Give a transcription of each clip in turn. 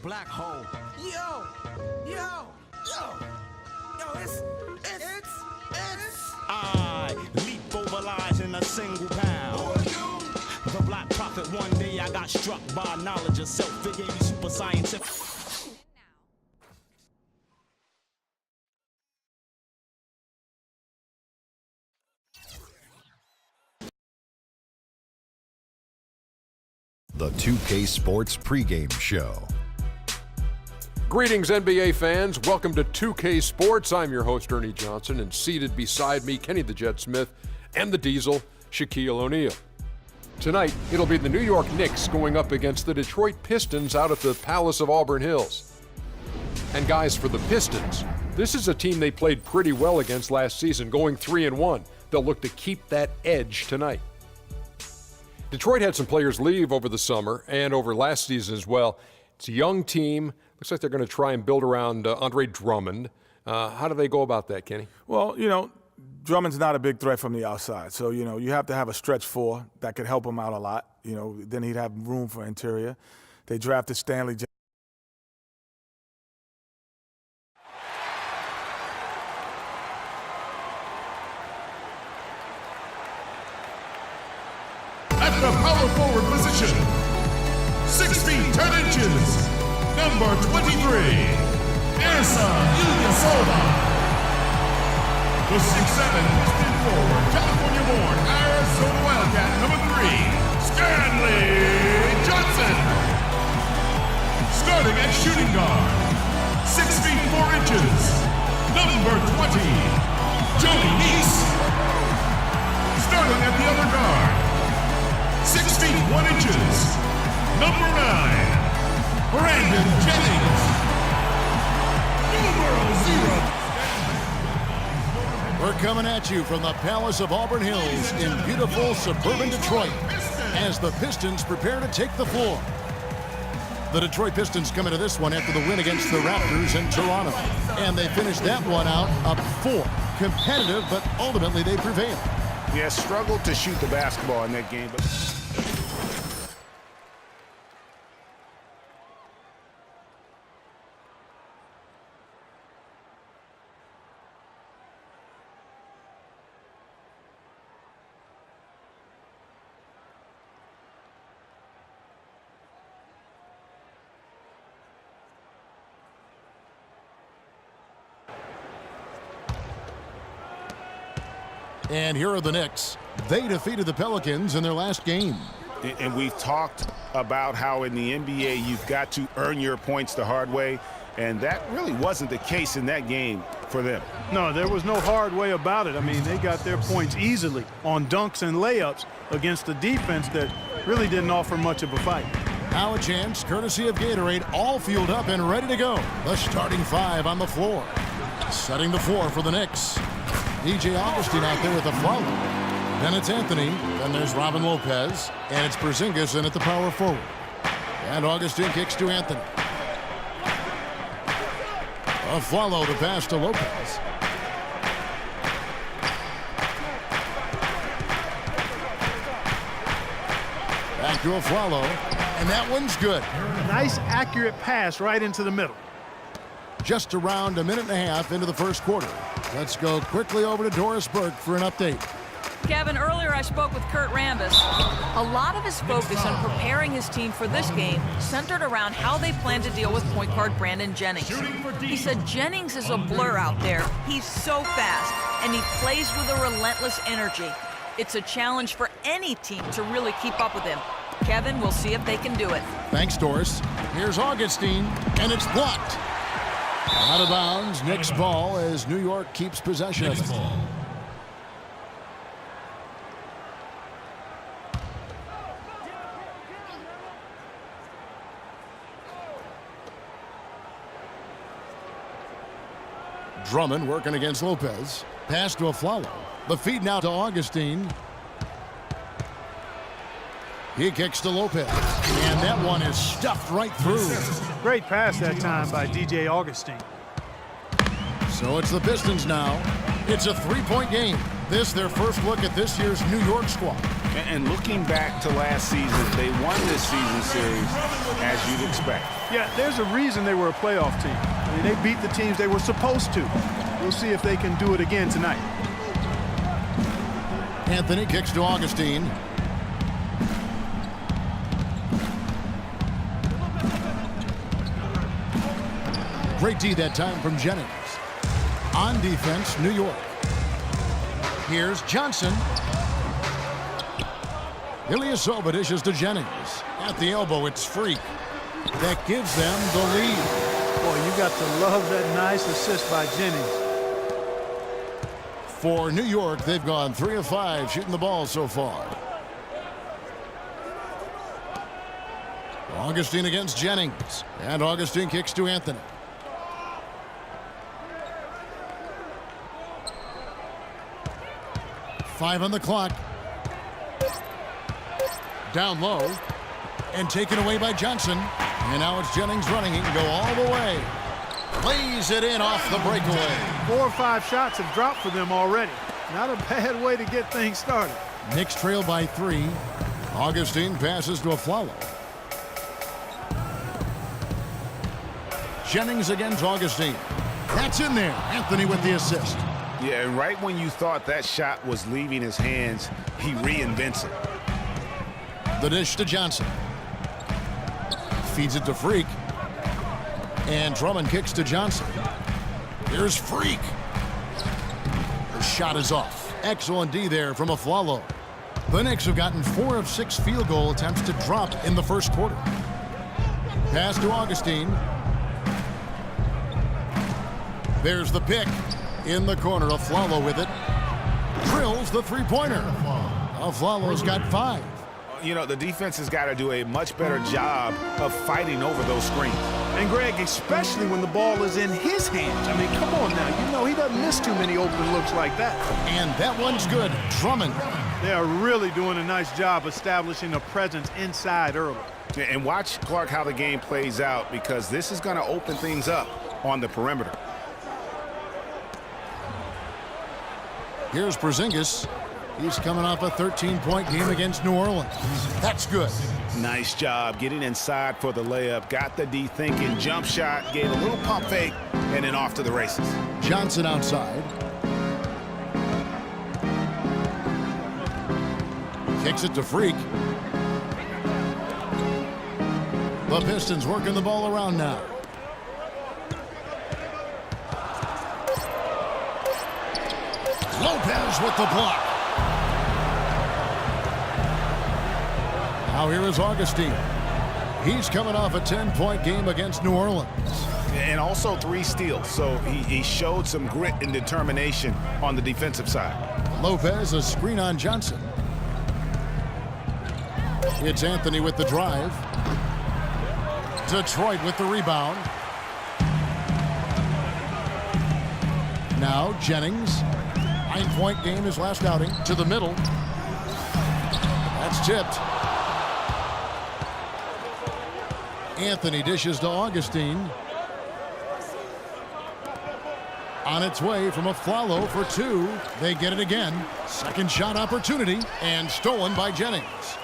Black hole. Yo, it's. I leap over lies in a single pound. The Black Prophet, one day I got struck by knowledge of self. It gave me super scientific. The 2K Sports pregame show. Greetings, NBA fans. Welcome to 2K Sports. I'm your host, Ernie Johnson, and seated beside me, Kenny the Jet Smith and the Diesel, Shaquille O'Neal. Tonight, it'll be the New York Knicks going up against the Detroit Pistons out at the Palace of Auburn Hills. And guys, for the Pistons, this is a team they played pretty well against last season, going 3-1. They'll look to keep that edge tonight. Detroit had some players leave over the summer and over last season as well. It's a young team. Looks like they're going to try and build around Andre Drummond. How do they go about that, Kenny? Well, Drummond's not a big threat from the outside. So, you have to have a stretch four that could help him out a lot. Then he'd have room for interior. They drafted Stanley Johnson. At the power forward position, 6 feet 10 inches, number 23, Asa Ilyasova. The 6'7" Piston forward, California-born, Arizona Wildcat, number 3, Stanley Johnson. Starting at shooting guard, 6 feet 4 inches, number 20, Jody Neese. Starting at the other guard, 6 feet 1 inches, number 9, Brandon Jennings. Numero 0. We're coming at you from the Palace of Auburn Hills in beautiful suburban Detroit as the Pistons prepare to take the floor. The Detroit Pistons come into this one after the win against the Raptors in Toronto. And they finished that one out up 4. Competitive, but ultimately they prevailed. Yeah, struggled to shoot the basketball in that game, but And here are the Knicks. They defeated the Pelicans in their last game. and we've talked about how in the NBA you've got to earn your points the hard way, and that really wasn't the case in that game for them. No, there was no hard way about it. I mean, they got their points easily on dunks and layups against a defense that really didn't offer much of a fight. Now a chance, courtesy of Gatorade, all fueled up and ready to go. The starting 5 on the floor. Setting the floor for the Knicks. DJ Augustin out there with the foul. Then it's Anthony. Then there's Robin Lopez. And it's Porzingis in at the power forward. And Augustin kicks to Anthony. Follow the pass to Lopez. Back to Aflalo. And that one's good. Nice, accurate pass right into the middle. Just around a minute and a half into the first quarter. Let's go quickly over to Doris Burke for an update. Kevin, earlier I spoke with Kurt Rambis. A lot of his focus on preparing his team for this game centered around how they plan to deal with point guard Brandon Jennings. He said Jennings is a blur out there. He's so fast, and he plays with a relentless energy. It's a challenge for any team to really keep up with him. Kevin, we'll see if they can do it. Thanks, Doris. Here's Augustin, and it's blocked. Out of bounds, Knicks ball as New York keeps possession of it. Drummond working against Lopez. Pass to Aflalo. The feed now to Augustin. He kicks to Lopez. And that one is stuffed right through. Great pass that time by DJ Augustin. So it's the Pistons now. It's a 3-point game. This their first look at this year's New York squad. And looking back to last season, they won this season series as you'd expect. Yeah, there's a reason they were a playoff team. I mean, they beat the teams they were supposed to. We'll see if they can do it again tonight. Anthony kicks to Augustine. Great D that time from Jennings. On defense, New York. Here's Johnson. Ilyasova dishes to Jennings. At the elbow, it's Freak. That gives them the lead. Boy, you got to love that nice assist by Jennings. For New York, they've gone 3 of 5 shooting the ball so far. Augustine against Jennings. And Augustine kicks to Anthony. Five on the clock. Down low. And taken away by Johnson. And now it's Jennings running. He can go all the way. Lays it in off the breakaway. 4 or 5 shots have dropped for them already. Not a bad way to get things started. Knicks trail by 3. Augustine passes to Afflalo. Jennings against Augustine. That's in there. Anthony with the assist. Yeah, and right when you thought that shot was leaving his hands, he reinvents it. The dish to Johnson. Feeds it to Freak. And Drummond kicks to Johnson. Here's Freak. The shot is off. Excellent D there from Afflalo. The Knicks have gotten 4 of 6 field goal attempts to drop in the first quarter. Pass to Augustine. There's the pick. In the corner, Afflalo with it. Drills the three-pointer. Afflalo's got 5. You know, the defense has got to do a much better job of fighting over those screens. And Greg, especially when the ball is in his hands. I mean, come on now. You know he doesn't miss too many open looks like that. And that one's good. Drummond. They are really doing a nice job establishing a presence inside early. And watch, Clark, how the game plays out, because this is going to open things up on the perimeter. Here's Porzingis. He's coming off a 13-point game against New Orleans. That's good. Nice job getting inside for the layup. Got the D thinking. Jump shot. Gave a little pump fake. And then off to the races. Johnson outside. Kicks it to Freak. The Pistons working the ball around now. Lopez with the block. Now here is Augustine. He's coming off a 10-point game against New Orleans. And also 3 steals, so he showed some grit and determination on the defensive side. Lopez, a screen on Johnson. It's Anthony with the drive. Detroit with the rebound. Now Jennings. 9-point game his last outing. To the middle. That's tipped. Anthony dishes to Augustine. On its way from Afflalo for 2. They get it again. Second shot opportunity. And stolen by Jennings.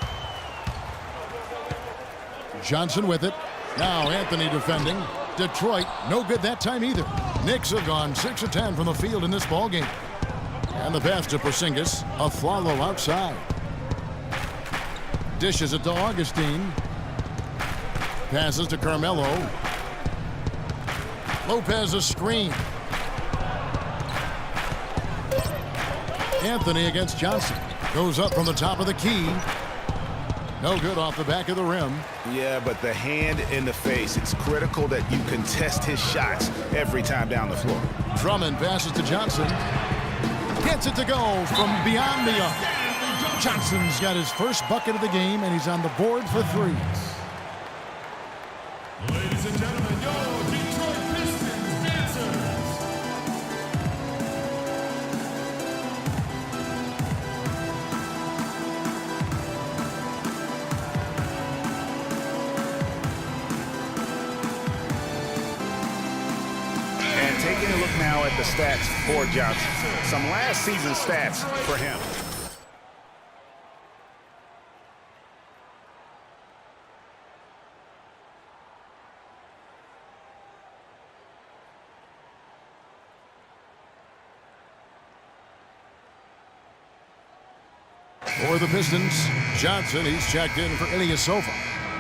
Johnson with it. Now Anthony defending. Detroit, no good that time either. Knicks have gone 6 of 10 from the field in this ballgame. And the pass to Porzingis. Afflalo outside. Dishes it to Augustine. Passes to Carmelo. Lopez a screen. Anthony against Johnson. Goes up from the top of the key. No good off the back of the rim. Yeah, but the hand in the face. It's critical that you contest his shots every time down the floor. Drummond passes to Johnson. Gets it to go from beyond the arc. Johnson's got his first bucket of the game, and he's on the board for 3. Ladies and gentlemen, your Detroit Pistons dancers. And taking a look now at the stats for Johnson. Some last season stats for him. For the Pistons, Johnson, he's checked in for Ilyasova.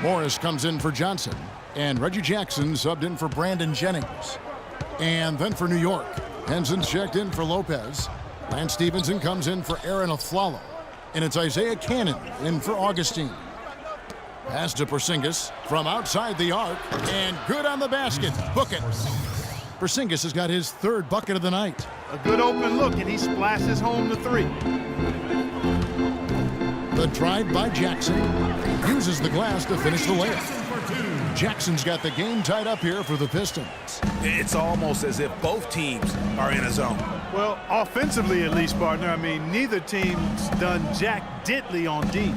Morris comes in for Johnson. And Reggie Jackson subbed in for Brandon Jennings. And then for New York, Henson's checked in for Lopez. Lance Stevenson comes in for Aaron Aflalo. And it's Isaiah Cannon in for Augustine. Pass to Porzingis from outside the arc. And good on the basket. Book it. Porzingis has got his third bucket of the night. A good open look, and he splashes home the three. The drive by Jackson. Uses the glass to finish the layup. Jackson's got the game tied up here for the Pistons. It's almost as if both teams are in a zone. Well, offensively at least, partner. I mean, neither team's done jack diddly on D.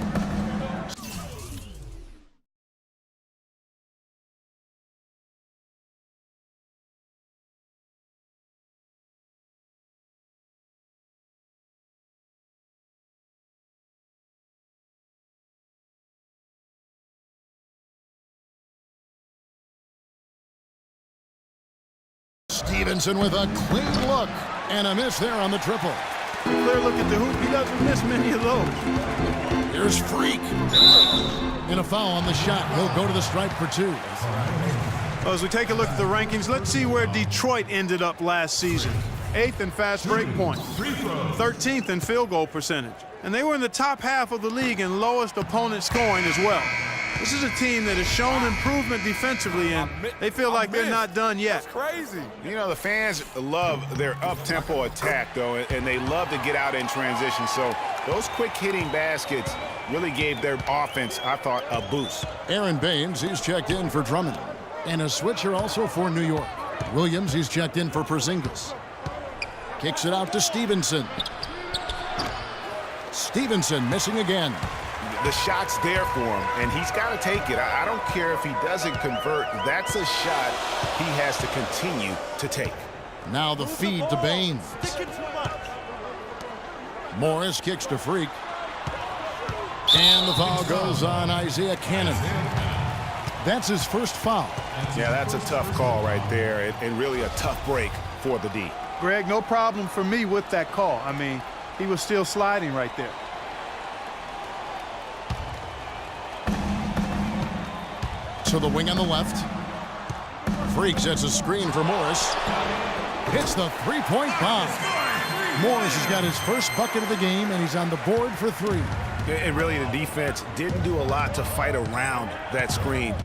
Stevenson with a clean look and a miss there on the triple. Clear look at the hoop. He doesn't miss many of those. Here's Freak. And a foul on the shot. He'll go to the stripe for two. Well, as we take a look at the rankings, let's see where Detroit ended up last season. 8th in fast break points, 13th in field goal percentage. And they were in the top half of the league in lowest opponent scoring as well. This is a team that has shown improvement defensively, and they feel like they're not done yet. Crazy. You know, the fans love their up-tempo attack, though, and they love to get out in transition. So those quick-hitting baskets really gave their offense, I thought, a boost. Aaron Baines, he's checked in for Drummond. And a switcher also for New York. Williams, he's checked in for Porzingis. Kicks it out to Stevenson. Stevenson missing again. The shot's there for him, and he's got to take it. I don't care if he doesn't convert. That's a shot he has to continue to take. Now the feed to Baines. Morris kicks to Freak. And the foul goes on Isaiah Cannon. That's his first foul. Yeah, that's a tough call right there, and really a tough break for the D. Greg, no problem for me with that call. I mean, he was still sliding right there. To the wing on the left. Freak sets a screen for Morris. Hits the three-point bomb. Morris has got his first bucket of the game, and he's on the board for three. And really, the defense didn't do a lot to fight around that screen.